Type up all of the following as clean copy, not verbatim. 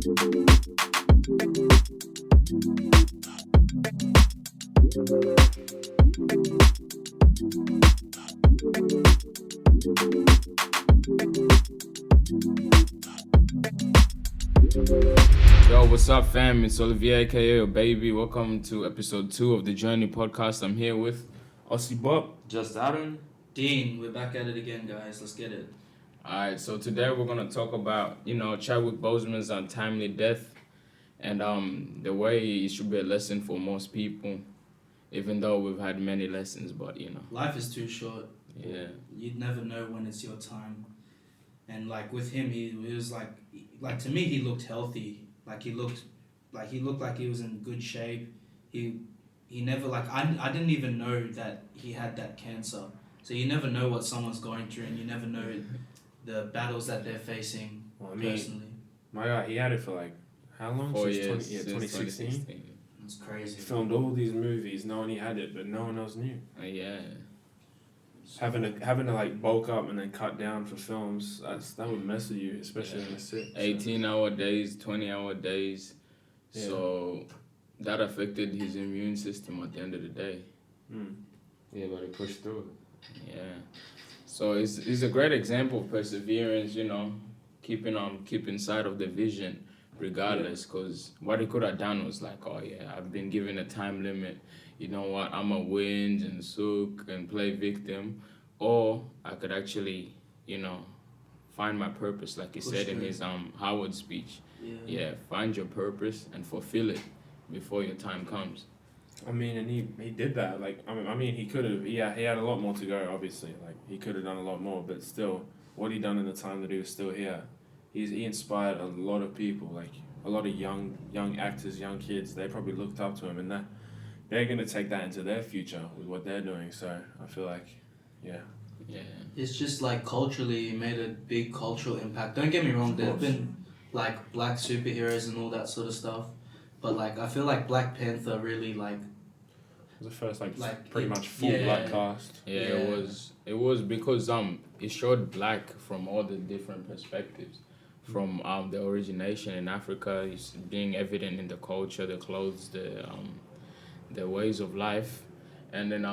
Yo, what's up, fam? It's Olivier, aka your baby. Welcome to episode 2 of the Journey podcast. I'm here with Aussie Bob. Just Aaron. Dean, we're back at it again, guys. Let's get it. Alright, so today we're gonna talk about, Chadwick Boseman's untimely death and the way it should be a lesson for most people, even though we've had many lessons, but Life is too short. Yeah. You'd never know when it's your time. And like with him, he was like to me, he looked healthy. He looked like he was in good shape. He never I didn't even know that he had that cancer. So you never know what someone's going through, and you never know the battles that they're facing. Personally, My God, he had it for like how long? 4 Since years. 2016. it's crazy. He filmed all these movies knowing he had it, but no one else knew. Yeah. Having to like bulk up and then cut down for films, that would mess with you, especially when you're sick. 18-hour days, 20-hour days. Yeah. So that affected his immune system at the end of the day. Yeah, but he pushed through it. Yeah. So it's a great example of perseverance, keeping sight of the vision regardless, because what he could have done was like, oh yeah, I've been given a time limit. You know what, I'm going to whinge and sook and play victim. Or I could actually, find my purpose, like he said in his Howard speech. Yeah, find your purpose and fulfill it before your time comes. I mean, and he did that. Like, I mean, he could have. Yeah, he had a lot more to go. Obviously, like he could have done a lot more. But still, what he done in the time that he was still here, he inspired a lot of people. Like a lot of young actors, young kids. They probably looked up to him, and they're gonna take that into their future with what they're doing. So I feel like, yeah. It's just like culturally, he made a big cultural impact. Don't get me wrong. There've been like black superheroes and all that sort of stuff, but like I feel like Black Panther really like. The first Like, pretty much full yeah. black cast. Yeah, it was because it showed black from all the different perspectives, from the origination in Africa, it's being evident in the culture, the clothes, the ways of life, and then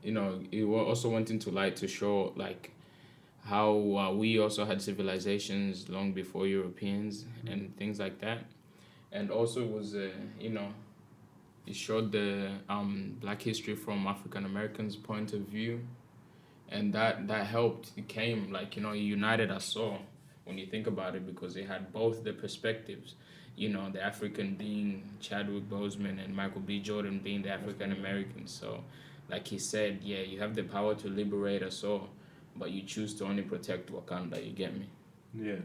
it also went into light to show like how we also had civilizations long before Europeans and things like that, and also it was it showed the black history from African Americans' point of view, and that helped. It came like it united us all when you think about it, because it had both the perspectives. The African being Chadwick Boseman and Michael B. Jordan being the African Americans. So, like he said, yeah, you have the power to liberate us all, but you choose to only protect Wakanda. You get me? Yeah.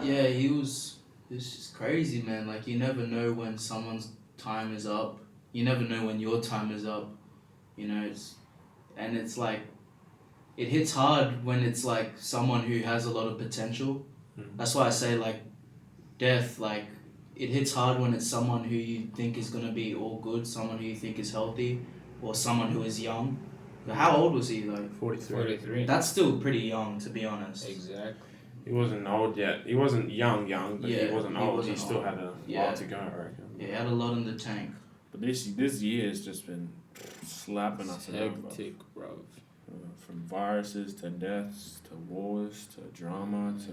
Yeah, it's just crazy, man. Like you never know when someone's time is up. You never know when your time is up. It's like it hits hard when it's like someone who has a lot of potential. That's why I say like death, like it hits hard when it's someone who you think is gonna be all good, someone who you think is healthy, or someone who is young. How old was he? Like 43. That's still pretty young, to be honest. Exactly. He wasn't old yet. He wasn't young, but Yeah, he wasn't he old. wasn't He still old. had a Yeah. lot to go, I reckon. Yeah, he had a lot in the tank. But this year has just been slapping us around, bro. Hectic, bro. From viruses to deaths to wars to drama to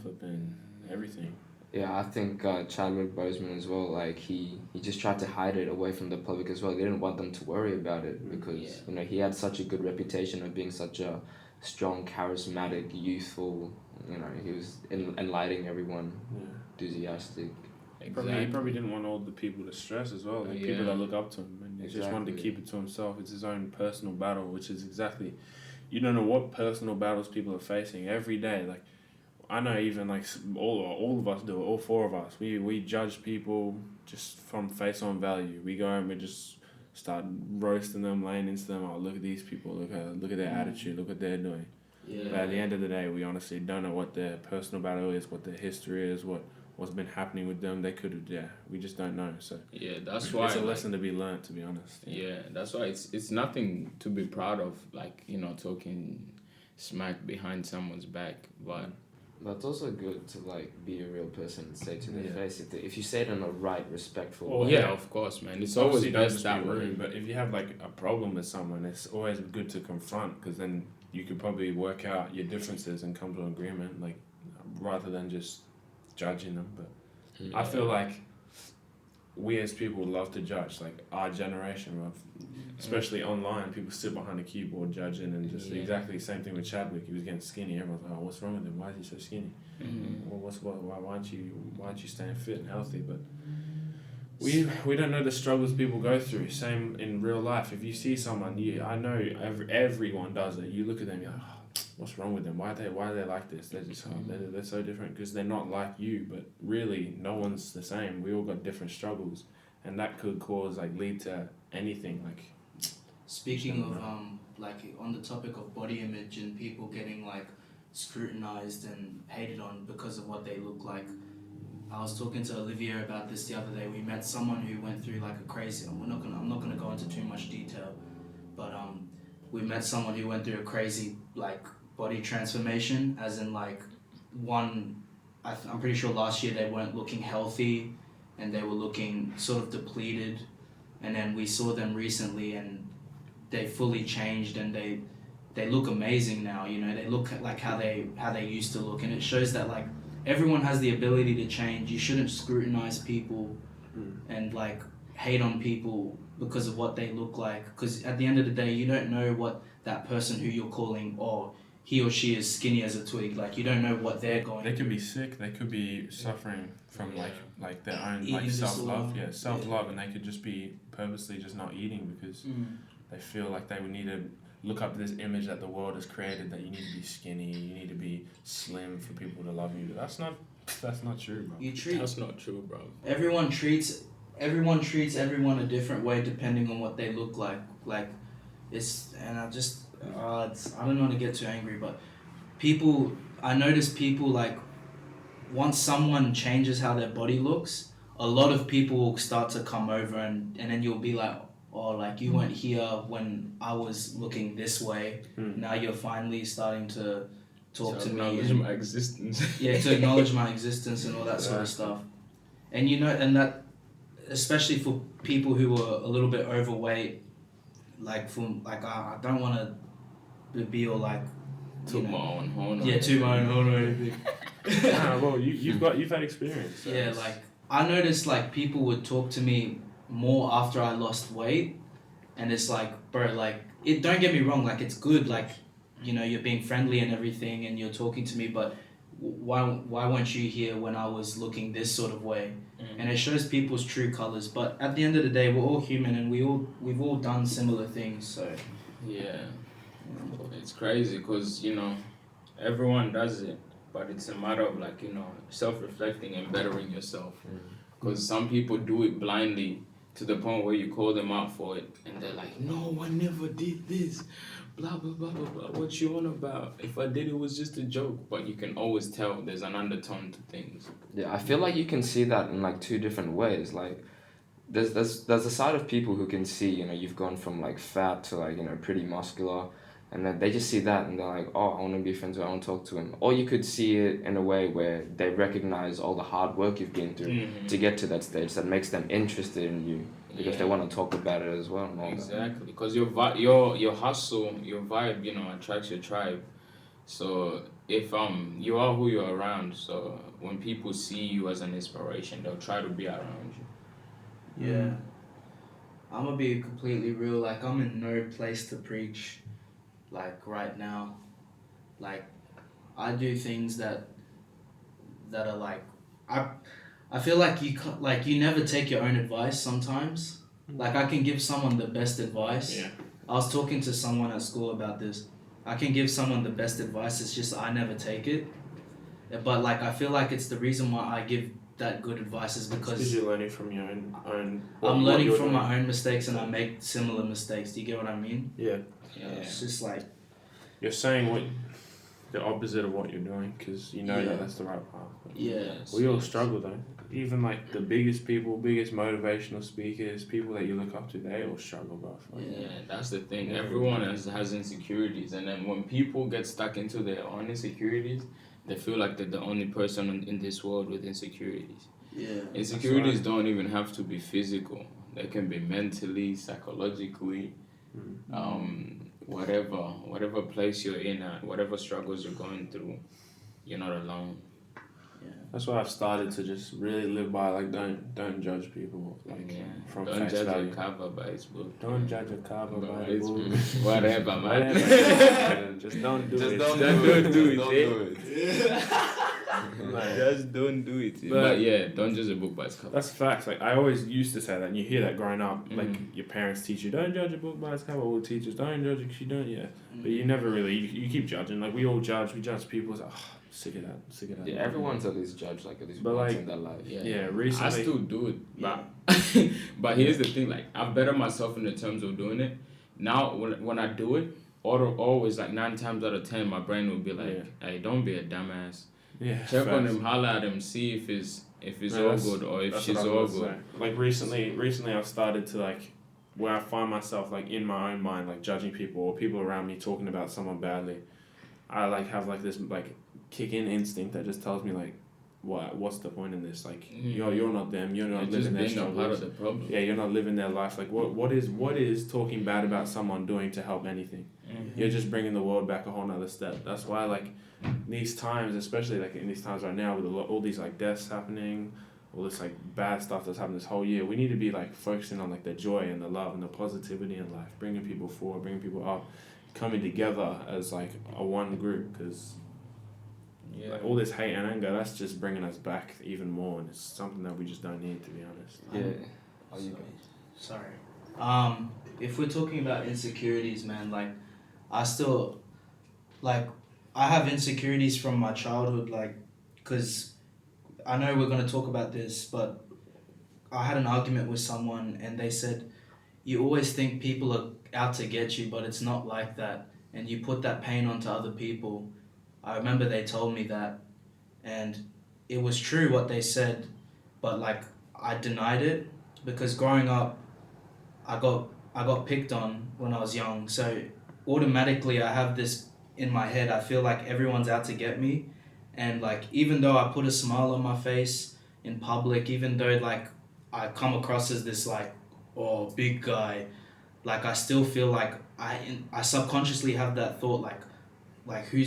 flipping everything. Yeah, I think Chadwick Boseman as well, like he just tried to hide it away from the public as well. He didn't want them to worry about it because, he had such a good reputation of being such a strong, charismatic, youthful, he was enlightening everyone, enthusiastic. He probably didn't want all the people to stress as well, like people that look up to him, and he just wanted to keep it to himself. It's his own personal battle, which is exactly, you don't know what personal battles people are facing every day. Like, I know even like all of us do it, all four of us. We judge people just from face on value. We go and we just start roasting them, laying into them. Oh, look at these people. Look at their attitude. Look what they're doing. Yeah. But at the end of the day, we honestly don't know what their personal battle is, what their history is, what's been happening with them. They could have, we just don't know. So that's why it's a lesson to be learned, to be honest. Yeah, that's why it's nothing to be proud of, like talking smack behind someone's back, but But it's also good to like be a real person and say to their face if you say it in a right, respectful way. Well, yeah, of course, man. It's always Obviously, don't best just that be way. rude, but if you have like a problem with someone, it's always good to confront, because then you could probably work out your differences and come to an agreement, like rather than just judging them. But I feel like we as people love to judge, like our generation, especially online, people sit behind a keyboard judging, and just exactly the same thing with Chadwick. He was getting skinny. Everyone's like, "Oh, what's wrong with him? Why is he so skinny? Well, why aren't you staying fit and healthy?" But we don't know the struggles people go through. Same in real life. If you see someone, I know everyone does it. You look at them, you're like, oh, what's wrong with them? Why are they like this? They're just they're so different, because they're not like you. But really, no one's the same. We all got different struggles, and that could lead to anything. Like, speaking of like on the topic of body image and people getting like scrutinized and hated on because of what they look like. I was talking to Olivier about this the other day. We met someone who went through like a crazy. I'm not gonna go into too much detail, but we met someone who went through a crazy like body transformation, as in like one. I'm pretty sure last year they weren't looking healthy, and they were looking sort of depleted, and then we saw them recently, and they fully changed, and they look amazing now. You know, they look like how they used to look, and it shows that like. Everyone has the ability to change. You shouldn't scrutinize people and like hate on people because of what they look like. Because at the end of the day, you don't know what that person who you're calling, or he or she is skinny as a twig. Like you don't know what they're going. They can be sick. They could be suffering from like their own Eating self-love. Yeah, self-love, and they could just be purposely just not eating because they feel like they would need to look up this image that the world has created, that you need to be skinny, you need to be slim for people to love you. That's not true, bro. That's not true, bro. Everyone treats everyone a different way depending on what they look like. Like it's, and I just I don't want to get too angry, but I notice people like once someone changes how their body looks, a lot of people will start to come over, and then you'll be like, or like you weren't here when I was looking this way. Now you're finally starting to talk to me. To acknowledge my existence. Yeah, to acknowledge my existence and all that sort of stuff. And you know, and that, especially for people who were a little bit overweight, like I don't want to be all like. Toot my own horn. Yeah, toot my own horn or anything. Well, you've had experience. So yeah, like I noticed like people would talk to me more after I lost weight, and it's like, bro, like it, don't get me wrong, like it's good, like, you know, you're being friendly and everything and you're talking to me, but why weren't you here when I was looking this sort of way? And it shows people's true colors. But at the end of the day, we're all human, and we've all done similar things. So yeah, it's crazy because, you know, everyone does it, but it's a matter of like, you know, self-reflecting and bettering yourself, because some people do it blindly to the point where you call them out for it and they're like, no, I never did this, blah blah blah blah blah, what you on about? If I did, it was just a joke. But you can always tell there's an undertone to things. Yeah, I feel like you can see that in like two different ways. Like there's a side of people who can see, you know, you've gone from like fat to like, you know, pretty muscular, and then they just see that and they're like, oh, I want to be friends with him, I want to talk to him. Or you could see it in a way where they recognize all the hard work you've been through to get to that stage, that makes them interested in you because they want to talk about it as well. And all Exactly, because your hustle, your vibe, you know, attracts your tribe. So if you are who you're around, so when people see you as an inspiration, they'll try to be around you. yeah, I'm gonna be completely real. Like I'm in no place to preach. Like right now, like I do things that are like I feel like you never take your own advice sometimes. Like I can give someone the best advice. Yeah. I was talking to someone at school about this. I can give someone the best advice. It's just I never take it. But like I feel like it's the reason why I give that good advice is because you're learning from your own. I'm learning from my own mistakes, and I make similar mistakes. Do you get what I mean? Yeah. It's just like you're saying the opposite of what you're doing, because you know that's the right path. We all struggle though. Even like the biggest motivational speakers, people that you look up to, they all struggle, bro. That's the thing. Everyone has insecurities, and then when people get stuck into their own insecurities, they feel like they're the only person in this world with insecurities. Yeah. Insecurities don't even have to be physical. They can be mentally, psychologically, whatever place you're in at, whatever struggles you're going through, you're not alone. Yeah. That's why I've started to just really live by, like, don't judge people, like, from Don't face judge value. a cover by its book. Don't judge a cover by its its book. Whatever, man. Just don't do Just it. don't Don't do it. do it, Don't eh? do it. Just don't do it. But- But yeah, don't judge a book by its cover. That's facts. Like, I always used to say that, and you hear that growing up. Like, your parents teach you, don't judge a book by its cover. All teachers, don't judge it 'cause you don't. Yeah, but you never really. You keep judging. Like, we all judge. We judge people. It's like, sick of that. Yeah, everyone's at least judged like at least But, once like, in their life. Yeah, recently. I still do it, Yeah. but here's the thing: like I've bettered myself in the terms of doing it. Now, when I do it, always like 9 times out of 10, my brain will be like, "Hey, don't be a dumbass. Yeah, Check on facts. him, holler at him, see if it's No, all that's- good or if That's she's what I all was good." gonna say. Like, recently I've started to, like, where I find myself, like, in my own mind, like, judging people or people around me talking about someone badly. I, like, have, like, this, like, kick-in instinct that just tells me, like, what's the point in this? Like, you're not them. You're not It's just living their being a part of struggles. the problem. Yeah, you're not living their life. Like, what is talking bad about someone doing to help anything? You're just bringing the world back a whole nother step. That's why, like, these times, especially, like, in these times right now with all these, like, deaths happening, all this, like, bad stuff that's happened this whole year, we need to be, like, focusing on, like, the joy and the love and the positivity in life, bringing people forward, bringing people up, coming together as, like, a one group, because like, all this hate and anger, that's just bringing us back even more, and it's something that we just don't need, to be honest. Yeah. Are you Sorry. If we're talking about insecurities, man, like, I still, like, I have insecurities from my childhood, like, because I know we're going to talk about this, but I had an argument with someone and they said, you always think people are out to get you, but it's not like that. And you put that pain onto other people. I remember they told me that, and it was true what they said, but, like, I denied it because growing up, I got picked on when I was young, so automatically I have this in my head. I feel like everyone's out to get me, and, like, even though I put a smile on my face in public, even though, like, I come across as this, like, big guy, like, I still feel like I subconsciously have that thought, like who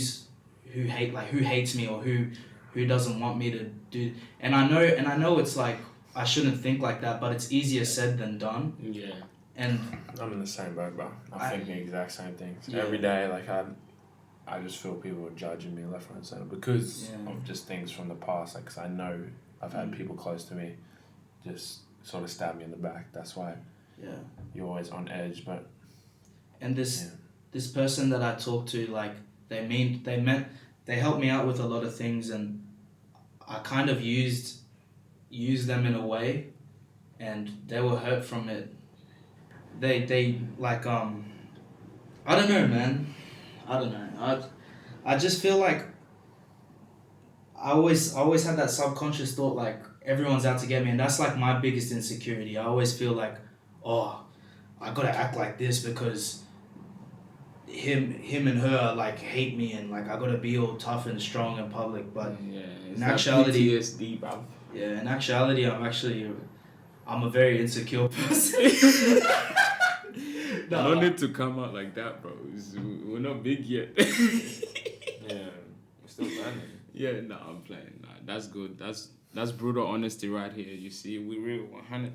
hates me or who doesn't want me to do, and I know it's like I shouldn't think like that, but it's easier said than done. Yeah. And I'm in the same boat, bro. I think the exact same things. Yeah. Every day, like, I just feel people are judging me left, right, and center because of just things from the past. Like, 'cause I know I've had people close to me just sort of stab me in the back. That's why you're always on edge. But this person that I talked to, like, they helped me out with a lot of things, and I kind of used them in a way, and they were hurt from it. They like I don't know, man. I don't know. I just feel like I always had that subconscious thought, like, everyone's out to get me, and that's, like, my biggest insecurity. I always feel like, I gotta act like this because him and her, like, hate me, and, like, I gotta be all tough and strong in public. But in actuality, PTSD, bro. Yeah, in actuality, I'm a very insecure person. No need to come out like that, bro. We're not big yet. Yeah, we're still learning. Yeah, no, I'm playing. Nah, that's good. That's brutal honesty right here. You see, we real 100.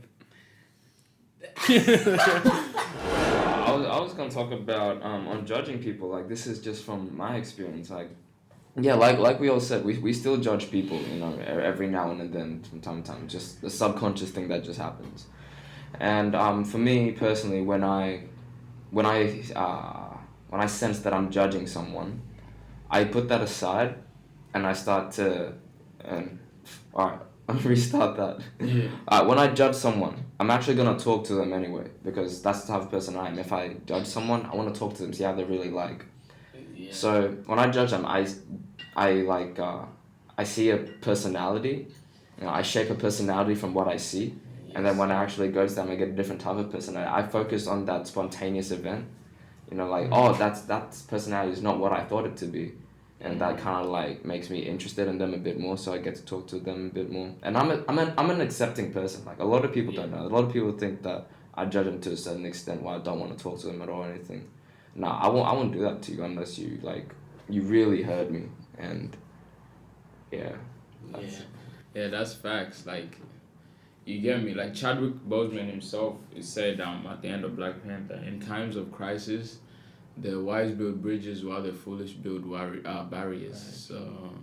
I was gonna talk about on judging people. Like, this is just from my experience. Like, yeah, like we all said, we still judge people, you know, every now and then from time to time. Just the subconscious thing that just happens. And for me personally, when I sense that I'm judging someone, I put that aside, and I start to, alright, I'll restart that. Yeah. When I judge someone, I'm actually gonna talk to them anyway, because that's the type of person I am. If I judge someone, I want to talk to them, see how they're really like. Yeah. So when I judge them, I see a personality. You know, I shape a personality from what I see. And then when I actually go to them, I get a different type of personality. I focus on that spontaneous event. You know, like, that personality is not what I thought it to be. and that kind of like makes me interested in them a bit more, so I get to talk to them a bit more. And I'm an accepting person. Like a lot of people don't know. A lot of people think that I judge them to a certain extent why I don't want to talk to them at all or anything. No, I won't do that to you unless you like you really heard me. And yeah, that's facts. Like, you get me? Like Chadwick Boseman himself is said at the end of Black Panther, in times of crisis, the wise build bridges while the foolish build barriers. Right. So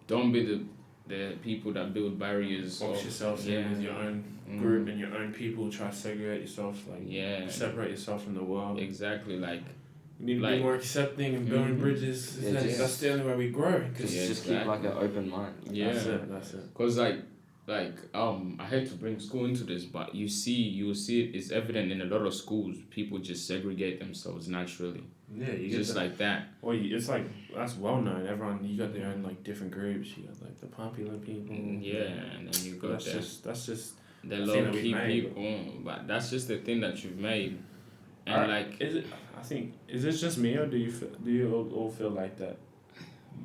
don't be the people that build barriers. Box yourself in with your own group and your own people. Try to segregate yourself. Like separate yourself from the world. Exactly. Like we need to be more accepting and building bridges. That's the only way we grow. Just keep like an open mind. Yeah, that's it. Cause like I hate to bring school into this, but you will see it's evident in a lot of schools. People just segregate themselves naturally. Yeah, you just like that. Well, it's like that's well known. Everyone, you got their own like different groups. You got like the popular people. And then you got that's just the low key people. But that's just the thing that you've made. And is it just me, or do you all feel like that?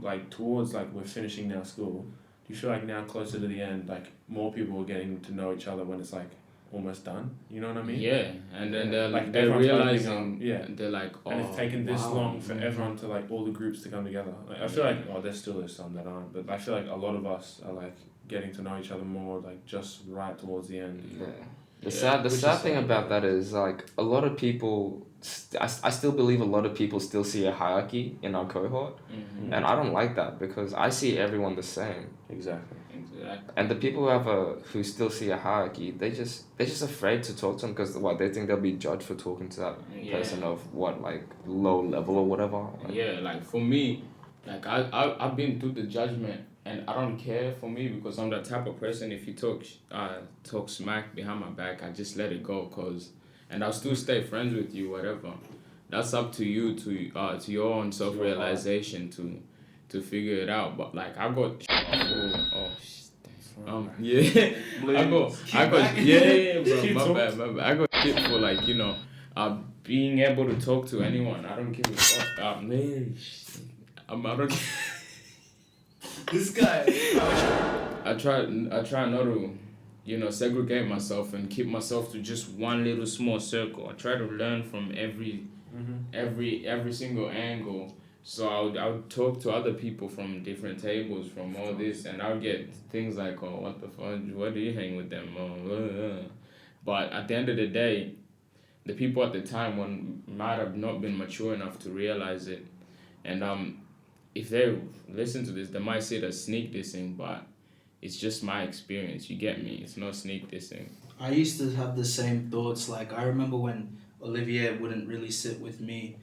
Like towards like we're finishing now school. Do you feel like now closer to the end, like more people are getting to know each other when it's like almost done? You know what I mean? Yeah, and then they're realizing, they're like, oh, and it's taken this long for everyone to like all the groups to come together. Like, I feel like there still is some that aren't, but I feel like a lot of us are like getting to know each other more, like just right towards the end. Yeah. The sad thing about that is like a lot of people. I still believe a lot of people still see a hierarchy in our cohort, and I don't like that because I see everyone the same. Exactly. And the people who still see a hierarchy, they're just afraid to talk to them because they think they'll be judged for talking to that person of like low level or whatever. Like for me, like I've been through the judgment. And I don't care for me because I'm the type of person, if you talk smack behind my back, I just let it go and I'll still stay friends with you, whatever. That's up to you, to your own self-realization to figure it out. But like I got bro, my bad. I got shit for like, being able to talk to anyone. I don't give a fuck. I don't This guy. I try not to, segregate myself and keep myself to just one little small circle. I try to learn from every single angle. So I would talk to other people from different tables, from all this, and I would get things like, oh, what the fuck? Why do you hang with them? But at the end of the day, the people at the time might have not been mature enough to realize it, and if they listen to this, they might say that's sneak dissing, but it's just my experience. You get me? It's not sneak dissing. I used to have the same thoughts. Like, I remember when Olivier wouldn't really sit with me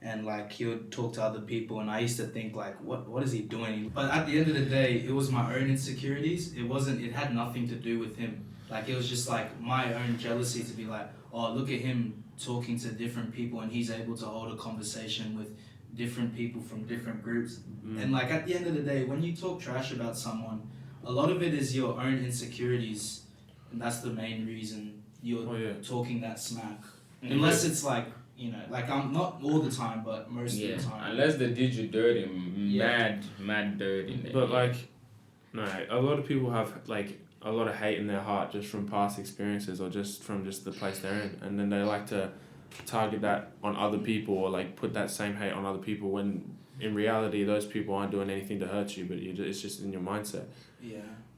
and, like, he would talk to other people, and I used to think, like, what is he doing? But at the end of the day, it was my own insecurities. It had nothing to do with him. Like, it was just, like, my own jealousy to be like, oh, look at him talking to different people, and he's able to hold a conversation with different people from different groups. And like at the end of the day, when you talk trash about someone, a lot of it is your own insecurities, and that's the main reason you're talking that smack. Unless it's like, like I'm not all the time, but most of the time. Unless they did you dirty, mad dirty. But like, no, a lot of people have like a lot of hate in their heart just from past experiences or just from just the place they're in, and then they like to target that on other people or like put that same hate on other people when in reality those people aren't doing anything to hurt you, but it's just in your mindset.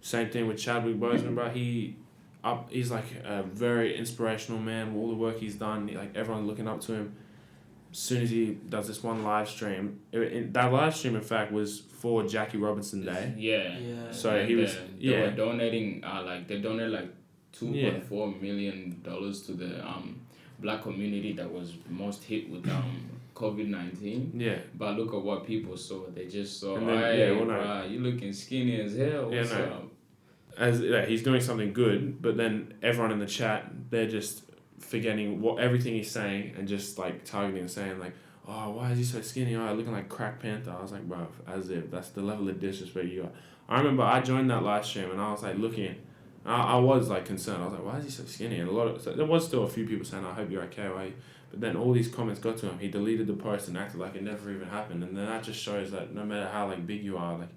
Same thing with Chadwick Boseman, bro. He's like a very inspirational man. All the work he's done, like everyone looking up to him. As soon as he does this one live stream, that live stream in fact was for Jackie Robinson Day. So he was they were donating they donated like $2.4 million to the Black community that was most hit with COVID-19. But look at what people saw. They just saw, you looking skinny as hell. What's up? He's doing something good, but then everyone in the chat, they're just forgetting everything he's saying and just like targeting and saying like, oh, why is he so skinny? Oh, looking like Crack Panther. I was like, bro, as if that's the level of disrespect you got. I remember I joined that live stream and I was like looking. I was like concerned. I was like, why is he so skinny? And there was still a few people saying, I hope you're okay. But then all these comments got to him. He deleted the post and acted like it never even happened. And then that just shows that no matter how like big you are, like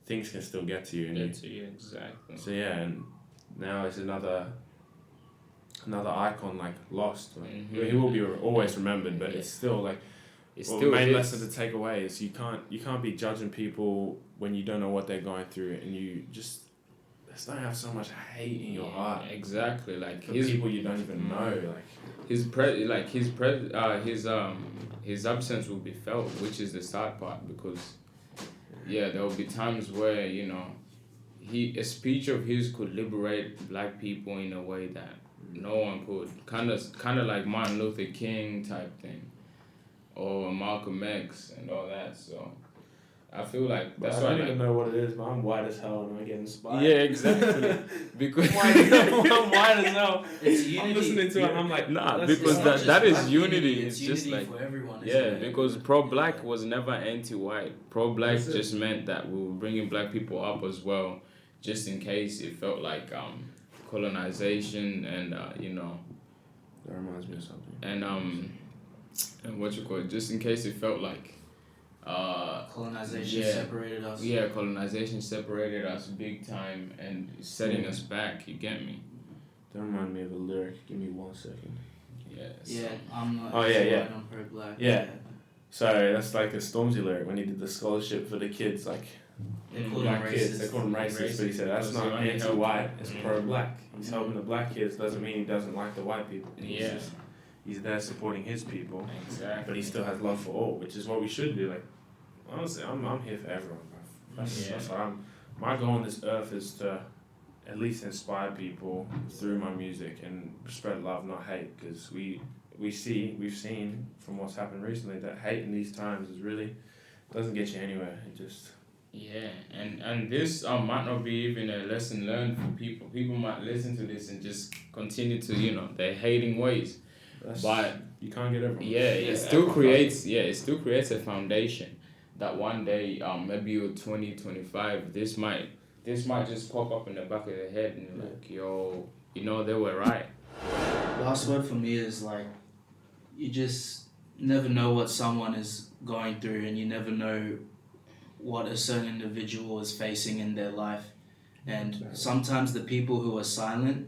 things can still get to you. And Exactly. So yeah, and now it's another icon like lost. Like, he will be always remembered, but it's still like the main lesson to take away is you can't be judging people when you don't know what they're going through, and you just don't have so much hate in your heart. Exactly, like for people you don't even know. Like his absence will be felt, which is the sad part, because there will be times where a speech of his could liberate black people in a way that no one could. Kind of like Martin Luther King type thing, or Malcolm X and all that. So I feel like that's why I don't even know what it is, but I'm white as hell and I get inspired. Yeah, exactly. Because I'm white as hell. It's unity. I'm listening to it and I'm like, because that is unity. It's just unity like for everyone. because pro-black was never anti-white. Pro-black just meant that we were bringing black people up as well, just in case it felt like colonization and That reminds me of something. And what you call it, just in case it felt like colonization separated us. Yeah, colonization separated us big time and setting us back. You get me? That remind me of a lyric. Give me 1 second. Yeah, I'm not. I'm pro-black. Yeah. So that's like a Stormzy lyric when he did the scholarship for the kids, like black kids. They call them racist, but he said that's not anti-white. It's pro-black. He's helping the black kids. Doesn't mean he doesn't like the white people. He's there supporting his people. Exactly. But he still has love for all, which is what we should do. Like, honestly, I'm here for everyone, bro. That's what my goal on this earth is to at least inspire people through my music and spread love, not hate. Because we've seen from what's happened recently that hate in these times is really doesn't get you anywhere. It just and this might not be even a lesson learned for people. People might listen to this and just continue to their hating ways. But you can't get everyone. It still creates a foundation that one day maybe you're 20, 25, this might just pop up in the back of the head and you're like, yo, they were right. Last word for me is like, you just never know what someone is going through, and you never know what a certain individual is facing in their life. And sometimes the people who are silent,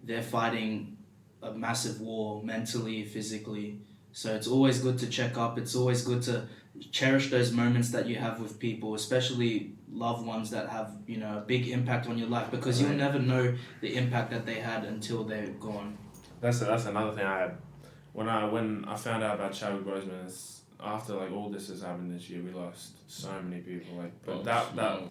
they're fighting a massive war mentally, physically. So it's always good to check up. It's always good to cherish those moments that you have with people, especially loved ones that have a big impact on your life, because you'll never know the impact that they had until they're gone. That's another thing I had when I found out about Chadwick Boseman. After like all this has happened this year, we lost so many people. Like, but that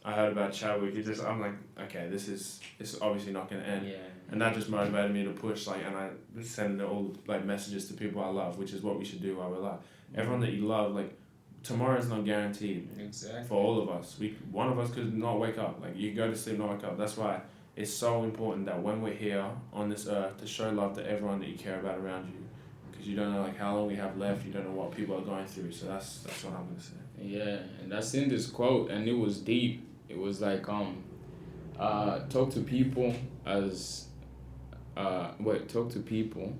I heard about Chadwick. I'm like, okay, it's obviously not gonna end. Yeah. And that just motivated me to push. Like, and I send all like messages to people I love, which is what we should do while we're alive. Everyone that you love, like, tomorrow's not guaranteed. Exactly. For all of us, one of us could not wake up. Like, you go to sleep, not wake up. That's why it's so important that when we're here on this earth, to show love to everyone that you care about around you. You don't know like how long we have left. You don't know what people are going through. So that's what I'm gonna say. Yeah, and that's in this quote, and it was deep. It was like talk to people as talk to people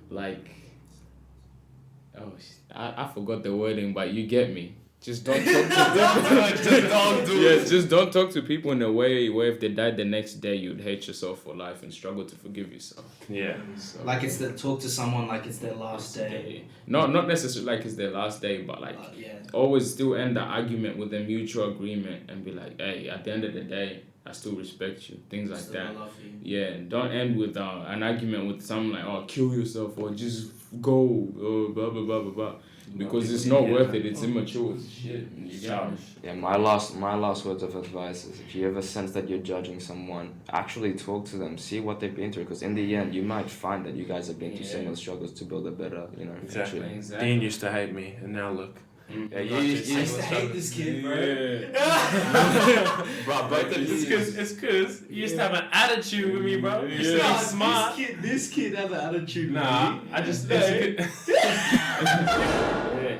like I forgot the wording, but you get me. Just don't talk to people. Just don't talk to people in a way where if they died the next day, you'd hate yourself for life and struggle to forgive yourself. Yeah. So, like talk to someone like it's their last day. No, not necessarily like it's their last day, but like always still end the argument with a mutual agreement and be like, hey, at the end of the day, I still respect you. Things like that. I love you. Yeah, don't end with an argument with someone like, oh, kill yourself or just go, blah, blah, blah, blah, blah. Because it's not worth it. It's immature as shit. Yeah, my last words of advice is if you ever sense that you're judging someone, actually talk to them, see what they've been through. Because in the end, you might find that you guys have been through similar struggles to build a better, Exactly. future. Dean used to hate me, and now look. Yeah, I used to hate this kid, bro. It's cause you used to have an attitude with me, bro. You used to be smart. This kid has an attitude with me. I just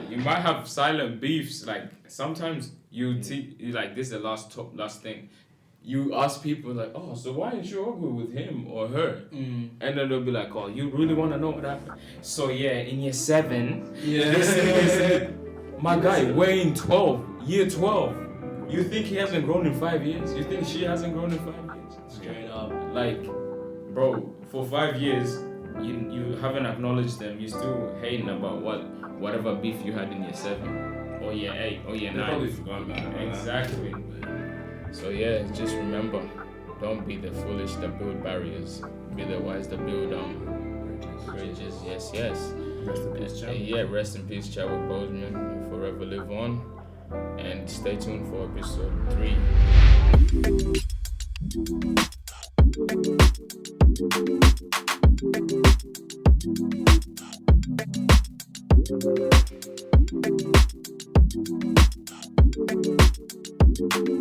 you might have silent beefs. Like sometimes you like this is the last thing. you ask people like, oh, so why aren't you arguing with him or her? Mm. And then they'll be like, oh, you really want to know what happened? So yeah, in year 7, Yeah. this nigga said, my guy, we're in year 12. You think he hasn't grown in 5 years? You think she hasn't grown in 5 years? Straight up. Like, bro, for 5 years, you haven't acknowledged them. You're still hating about whatever beef you had in year 7 or year 8 or year 9. Probably forgot about it. Exactly. So yeah, just remember, don't be the foolish that build barriers. Be the wise that build bridges. Yes. Rest in peace, Chadwick. Yeah, rest in peace, Chadwick Boseman. You forever live on. And stay tuned for episode 3.